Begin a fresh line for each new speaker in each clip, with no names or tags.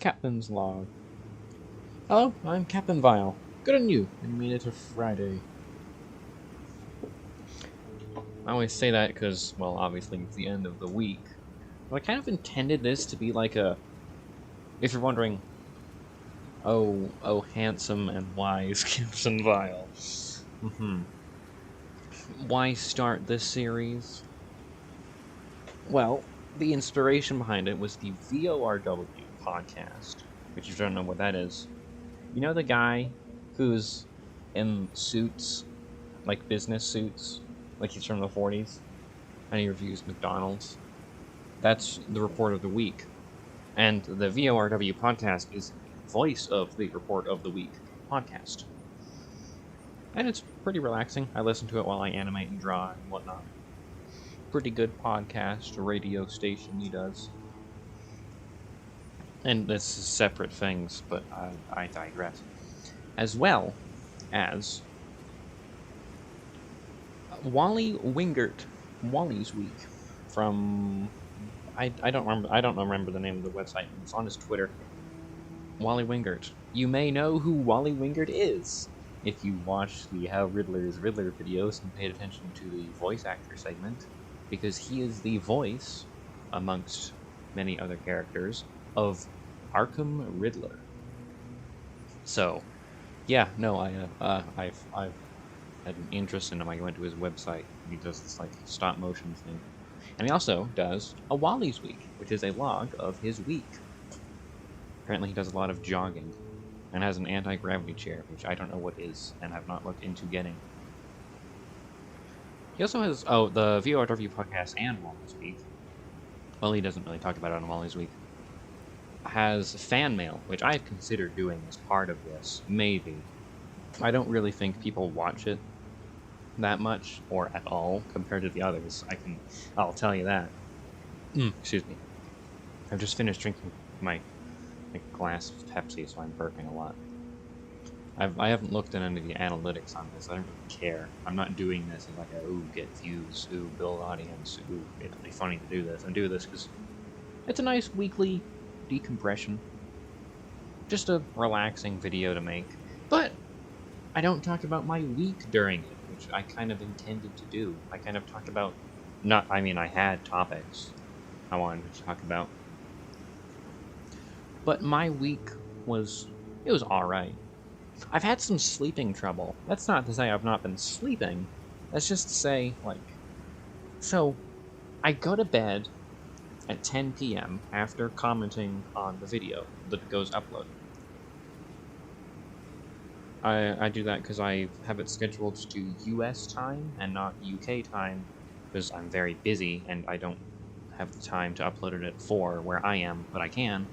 Captain's Log. Hello, I'm Captain Vile. Good on you. You made it to Friday. I always say that because, well, obviously it's the end of the week. But I kind of intended this to be like a... If you're wondering, oh, handsome and wise Captain Vile. Why start this series? Well, the inspiration behind it was the VORW podcast, which if you don't know what that is, you know the guy who's in suits, like business suits, like he's from the 40s, and he reviews McDonald's? That's the Report of the Week. And the VORW podcast is the voice of the Report of the Week podcast. And it's pretty relaxing. I listen to it while I animate and draw and whatnot. Pretty good podcast, radio station he does. And this is separate things, but I digress. As well as Wally Wingert, Wally's Week, from I don't remember the name of the website. It's on his Twitter. Wally Wingert. You may know who Wally Wingert is if you watched the How Riddler's Riddler videos and paid attention to the voice actor segment, because he is the voice, amongst many other characters, of Arkham Riddler. So, yeah, no, I've had an interest in him. I went to his website. He does this like stop motion thing, and he also does a Wally's Week, which is a log of his week. Apparently, he does a lot of jogging, and has an anti-gravity chair, which I don't know what is, and have not looked into getting. He also has the VORW podcast and Wally's Week. Well, he doesn't really talk about it on Wally's Week. Has fan mail, which I've considered doing as part of this, maybe. I don't really think people watch it that much, or at all, compared to the others. I'll tell you that. Excuse me. I've just finished drinking my glass of Pepsi, so I'm burping a lot. I haven't looked at any of the analytics on this. I don't really care. I'm not doing this as like get views, build audience, it'll be funny to do this. I do this because it's a nice weekly decompression. Just a relaxing video to make. But I don't talk about my week during it, which I kind of intended to do. I kind of talked about... I had topics I wanted to talk about. But my week was alright. I've had some sleeping trouble. That's not to say I've not been sleeping. That's just to say, so I go to bed at 10 p.m. after commenting on the video that goes uploaded. I do that because I have it scheduled to US time and not UK time, because I'm very busy and I don't have the time to upload it at 4 where I am, but I can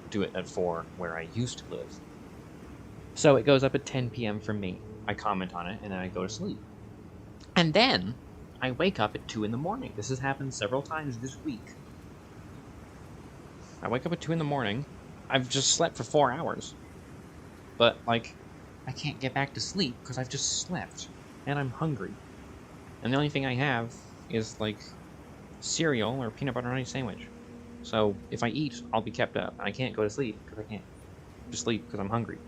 do it at 4 where I used to live. So it goes up at 10 p.m. for me. I comment on it, and then I go to sleep. And then I wake up at 2 in the morning. This has happened several times this week. I wake up at 2 in the morning. I've just slept for 4 hours. But, I can't get back to sleep because I've just slept. And I'm hungry. And the only thing I have is, cereal or peanut butter and honey sandwich. So if I eat, I'll be kept up. And I can't go to sleep because I can't just sleep because I'm hungry.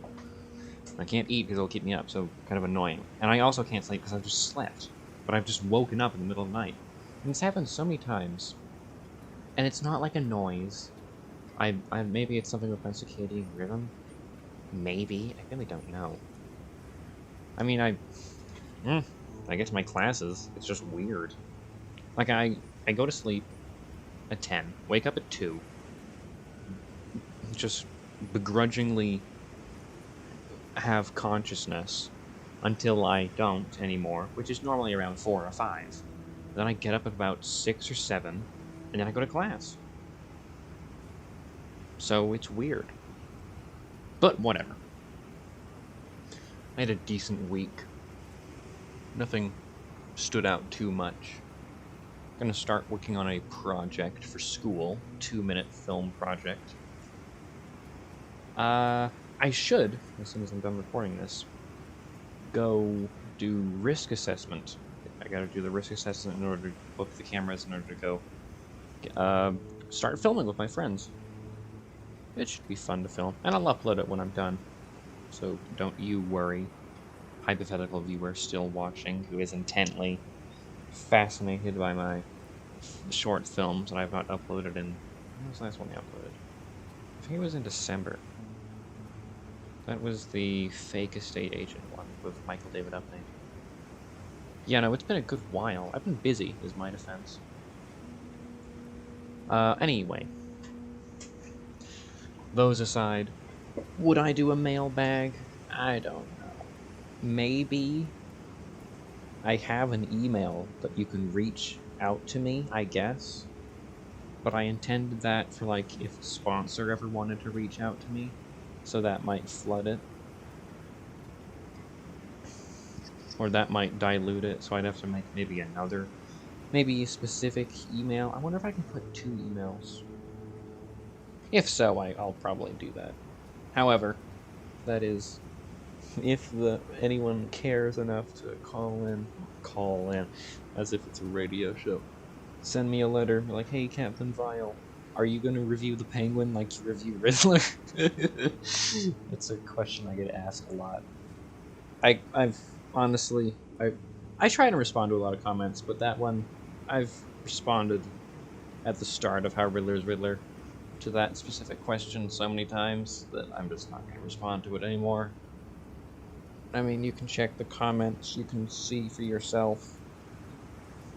I can't eat because it'll keep me up, so kind of annoying. And I also can't sleep because I've just slept. But I've just woken up in the middle of the night. And this happens so many times. And it's not like a noise. Maybe it's something with my circadian rhythm. Maybe. I really don't know. I guess my classes, it's just weird. I go to sleep at 10, wake up at 2, just begrudgingly have consciousness until I don't anymore, which is normally around 4 or 5. Then I get up at about 6 or 7, and then I go to class. So it's weird. But whatever. I had a decent week. Nothing stood out too much. I'm gonna start working on a project for school, 2-minute film project. I should, as soon as I'm done recording this, go do risk assessment. I gotta do the risk assessment in order to book the cameras in order to go start filming with my friends. It should be fun to film, and I'll upload it when I'm done. So don't you worry, hypothetical viewer still watching who is intently fascinated by my short films that I've not uploaded in... When was the last one I uploaded? I think it was in December. That was the fake estate agent one with Michael David Upney. Yeah, no, it's been a good while. I've been busy, is my defense. Anyway. Those aside, would I do a mailbag? I don't know. Maybe. I have an email that you can reach out to me, I guess. But I intended that for, like, if a sponsor ever wanted to reach out to me. So that might flood it. Or that might dilute it, so I'd have to make maybe another, maybe a specific email. I wonder if I can put 2 emails. If so, I'll probably do that. However, that is, if anyone cares enough to call in, as if it's a radio show. Send me a letter, like, hey, Captain Vile, are you going to review the Penguin like you review Riddler? It's a question I get asked a lot. I've honestly, I try to respond to a lot of comments, but that one, I've responded at the start of How Riddler's Riddler to that specific question so many times that I'm just not going to respond to it anymore. I mean, you can check the comments, you can see for yourself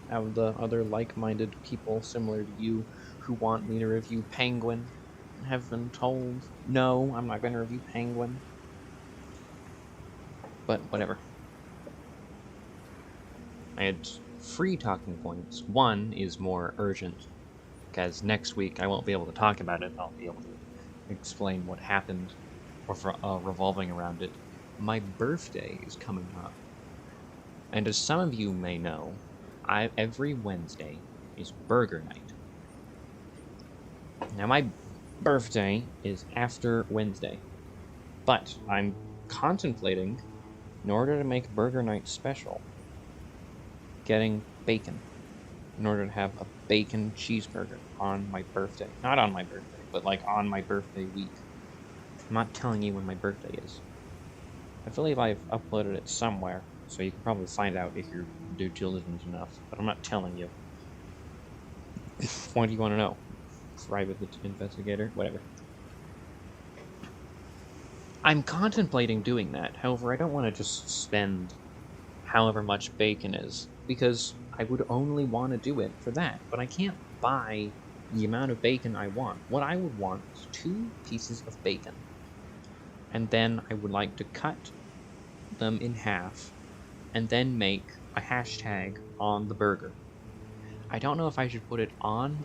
how the other like-minded people similar to you who want me to review Penguin have been told, no, I'm not going to review Penguin. But whatever. I had 3 talking points. One is more urgent, because next week I won't be able to talk about it. I'll be able to explain what happened, or revolving around it. My birthday is coming up. And as some of you may know, every Wednesday is burger night. Now my birthday is after Wednesday, but I'm contemplating, in order to make burger night special, getting bacon, in order to have a bacon cheeseburger on my birthday. Not on my birthday, but like on my birthday week. I'm not telling you when my birthday is. I believe I've uploaded it somewhere, so you can probably find out if you're due diligent enough, but I'm not telling you. What do you want to know? Private investigator? Whatever. I'm contemplating doing that, however, I don't want to just spend however much bacon is, because I would only want to do it for that, but I can't buy the amount of bacon I want. What I would want is 2 pieces of bacon, and then I would like to cut them in half, and then make a hashtag on the burger. I don't know if I should put it on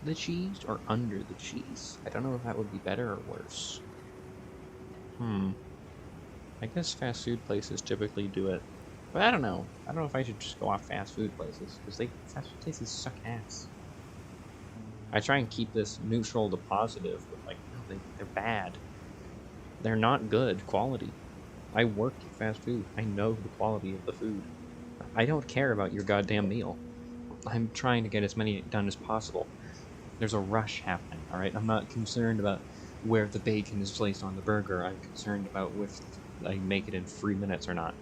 the cheese or under the cheese. I don't know if that would be better or worse. I guess fast food places typically do it. But I don't know. I don't know if I should just go off fast food places, because fast food places suck ass. I try and keep this neutral to positive, but like, no, they're bad. They're not good quality. I work at fast food. I know the quality of the food. I don't care about your goddamn meal. I'm trying to get as many done as possible. There's a rush happening, alright? I'm not concerned about where the bacon is placed on the burger. I'm concerned about if I make it in 3 minutes or not.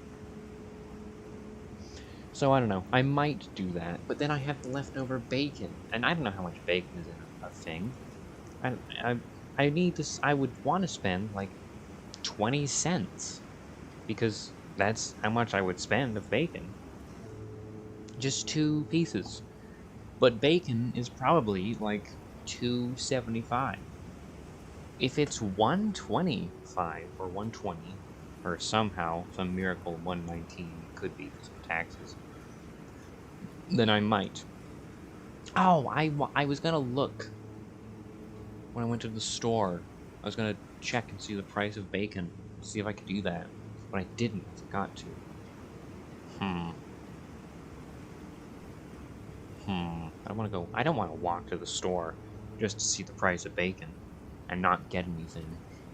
So I don't know. I might do that, but then I have the leftover bacon, and I don't know how much bacon is in a thing. I need to. I would want to spend like 20 cents, because that's how much I would spend of bacon. Just 2 pieces, but bacon is probably like $2.75. If it's $1.25 or $1.20, or somehow some miracle $1.19 could be because of taxes, then I might. Oh, I was gonna look when I went to the store. I was gonna check and see the price of bacon, see if I could do that, but I didn't. I forgot to. I don't want to walk to the store just to see the price of bacon and not get anything.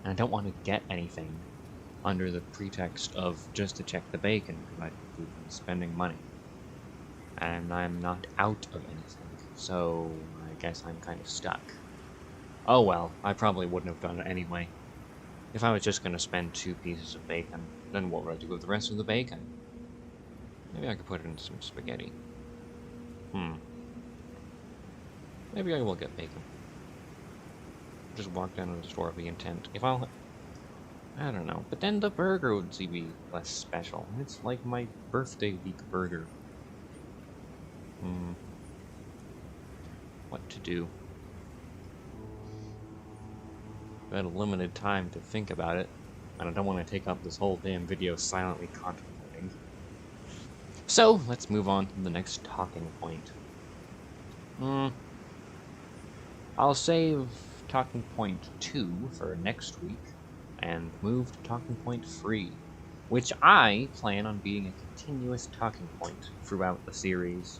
And I don't want to get anything under the pretext of just to check the bacon, because I'm spending money. And I'm not out of anything, so I guess I'm kind of stuck. Oh well, I probably wouldn't have done it anyway. If I was just gonna spend 2 pieces of bacon, then what would I do with the rest of the bacon? Maybe I could put it in some spaghetti. Maybe I will get bacon. Just walk down to the store with the intent. If I'll... I don't know. But then the burger would be less special. It's like my birthday week burger. What to do? I had a limited time to think about it, and I don't want to take up this whole damn video silently contemplating. So, let's move on to the next talking point. I'll save talking point 2 for next week, and move to talking point 3, which I plan on being a continuous talking point throughout the series,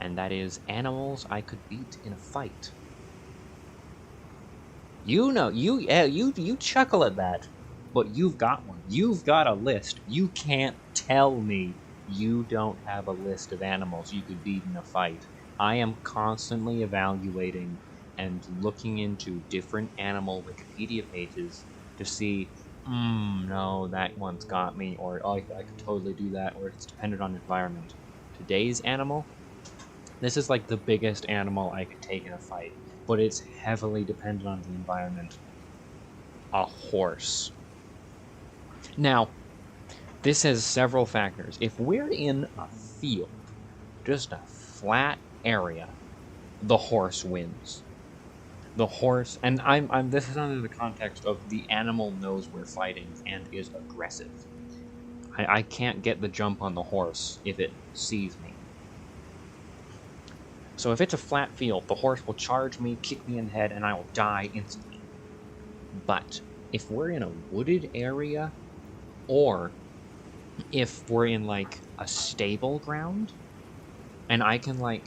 and that is animals I could beat in a fight. You know, you chuckle at that, but you've got one. You've got a list. You can't tell me you don't have a list of animals you could beat in a fight. I am constantly evaluating and looking into different animal Wikipedia pages to see, no, that one's got me, or oh, I could totally do that, or it's dependent on environment. Today's animal, this is like the biggest animal I could take in a fight, but it's heavily dependent on the environment. A horse. Now, this has several factors. If we're in a field, just a flat area, the horse wins. The horse, and this is under the context of the animal knows we're fighting and is aggressive. I can't get the jump on the horse if it sees me. So if it's a flat field, the horse will charge me, kick me in the head, and I will die instantly. But if we're in a wooded area, or if we're in, like, a stable ground, and I can, like,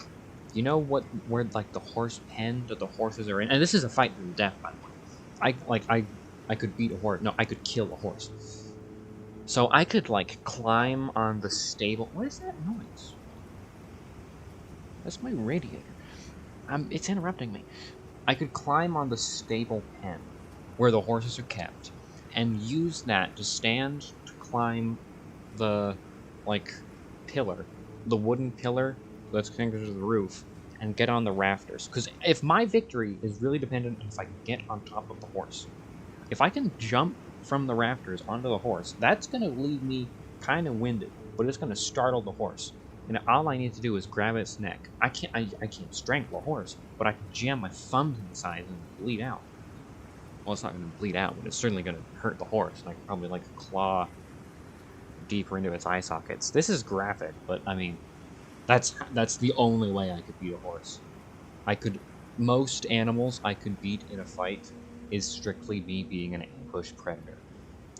you know where, like, the horse pen that the horses are in? And this is a fight to the death, by the way. I could beat a horse. No, I could kill a horse. So I could, like, climb on the stable... What is that noise? That's my radiator. It's interrupting me. I could climb on the stable pen, where the horses are kept, and use that to stand to climb the, like, pillar. The wooden pillar that's connected to the roof, and get on the rafters. Because if my victory is really dependent on if I can get on top of the horse. If I can jump from the rafters onto the horse, that's going to leave me kind of winded, but it's going to startle the horse. And all I need to do is grab its neck. I can't strangle a horse, but I can jam my thumbs inside and bleed out. Well, it's not going to bleed out, but it's certainly going to hurt the horse. And I can probably, like, claw deeper into its eye sockets. This is graphic, but, I mean, that's the only way I could beat a horse. Most animals I could beat in a fight is strictly me being an ambush predator.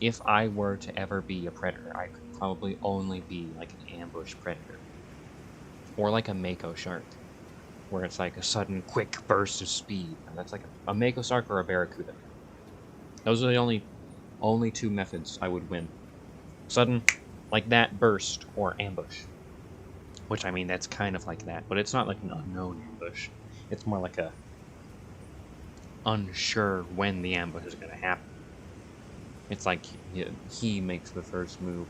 If I were to ever be a predator, I could probably only be, like, an ambush predator. Or like a mako shark, where it's like a sudden, quick burst of speed. And that's like a mako shark or a barracuda. Those are the only 2 methods I would win. Sudden, like that, burst, or ambush. Which, I mean, that's kind of like that, but it's not like an unknown ambush. It's more like a unsure when the ambush is going to happen. It's like he makes the first move.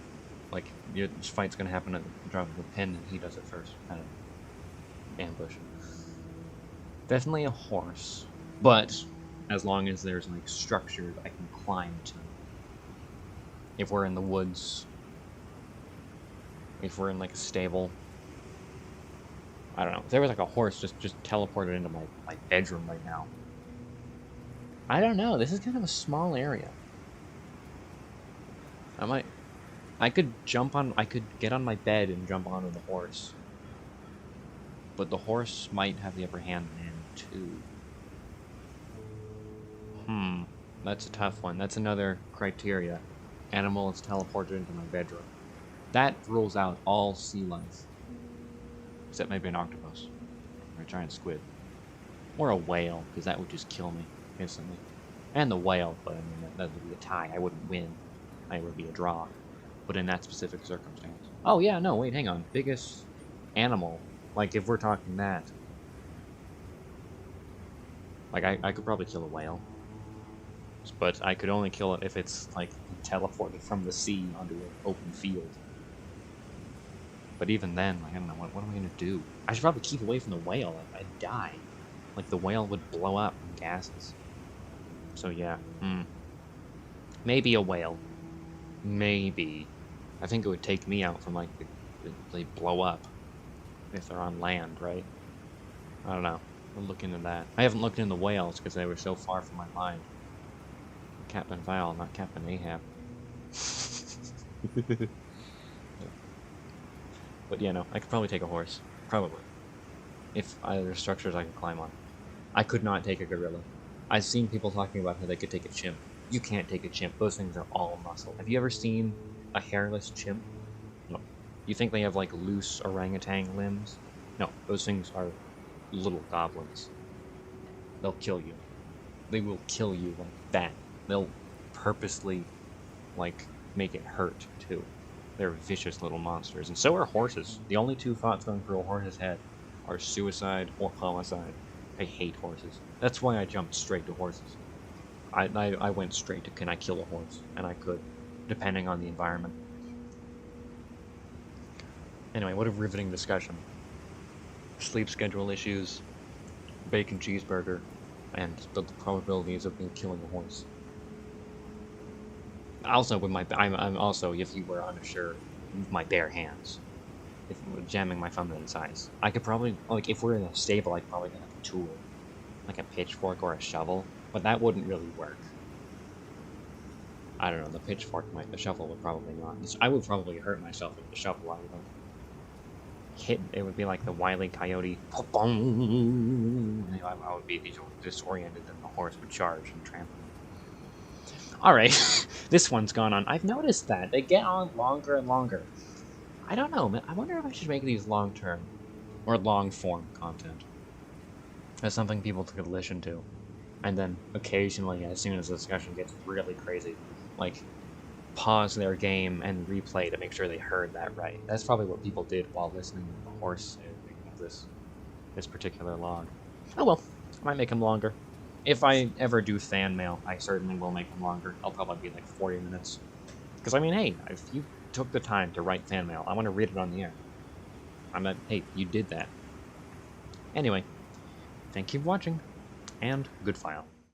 Like, this fight's gonna happen at the drop of a pin, and he does it first. Kind of ambush. Definitely a horse, but as long as there's, like, structures I can climb to. If we're in the woods, if we're in, like, a stable, I don't know. If there was, like, a horse just teleported into my bedroom right now. I don't know. This is kind of a small area. I could get on my bed and jump onto the horse. But the horse might have the upper hand then, too. That's a tough one. That's another criteria. Animal is teleported into my bedroom. That rules out all sea life. Except maybe an octopus. Or a giant squid. Or a whale, because that would just kill me instantly. And the whale, but I mean, that would be a tie. I wouldn't win. It would be a draw. But in that specific circumstance. Oh, yeah, no, wait, hang on. Biggest animal. Like, if we're talking that. Like, I could probably kill a whale. But I could only kill it if it's, like, teleported from the sea onto an open field. But even then, like, I don't know, what am I gonna do? I should probably keep away from the whale. I'd die. Like, the whale would blow up in gases. So, yeah. Maybe a whale. Maybe. I think it would take me out from, like, they blow up. If they're on land, right? I don't know. We'll look into that. I haven't looked into whales because they were so far from my mind. Captain Val, not Captain Ahab. But yeah, no, I could probably take a horse. Probably. If there's structures I can climb on. I could not take a gorilla. I've seen people talking about how they could take a chimp. You can't take a chimp. Those things are all muscle. Have you ever seen a hairless chimp? No. You think they have, like, loose orangutan limbs? No, those things are little goblins. They'll kill you. They will kill you like that. They'll purposely, like, make it hurt, too. They're vicious little monsters. And so are horses. The only two thoughts going through a horse's head are suicide or homicide. I hate horses. That's why I jumped straight to horses. I went straight to, can I kill a horse? And I could, depending on the environment. Anyway, what a riveting discussion. Sleep schedule issues, bacon cheeseburger, and the probabilities of me killing a horse. Also, with my, I'm also, if you were unsure, with my bare hands, if jamming my thumb in size, I could probably, like, if we're in a stable, I'd probably have a tool, like a pitchfork or a shovel, but that wouldn't really work. I don't know, the pitchfork might, the shovel would probably not. I would probably hurt myself with the shovel. I would hit, it would be like the Wile E. Coyote. I would be disoriented, and the horse would charge and trample. Alright, this one's gone on. I've noticed that. They get on longer and longer. I don't know, man. I wonder if I should make these long-term, or long-form content. That's something people could listen to. And then, occasionally, as soon as the discussion gets really crazy, like, pause their game and replay to make sure they heard that right. That's probably what people did while listening to the horse of this particular log. Oh well, I might make them longer. If I ever do fan mail, I certainly will make them longer. I'll probably be like 40 minutes. Because, I mean, hey, if you took the time to write fan mail, I want to read it on the air. Hey, you did that. Anyway, thank you for watching, and good file.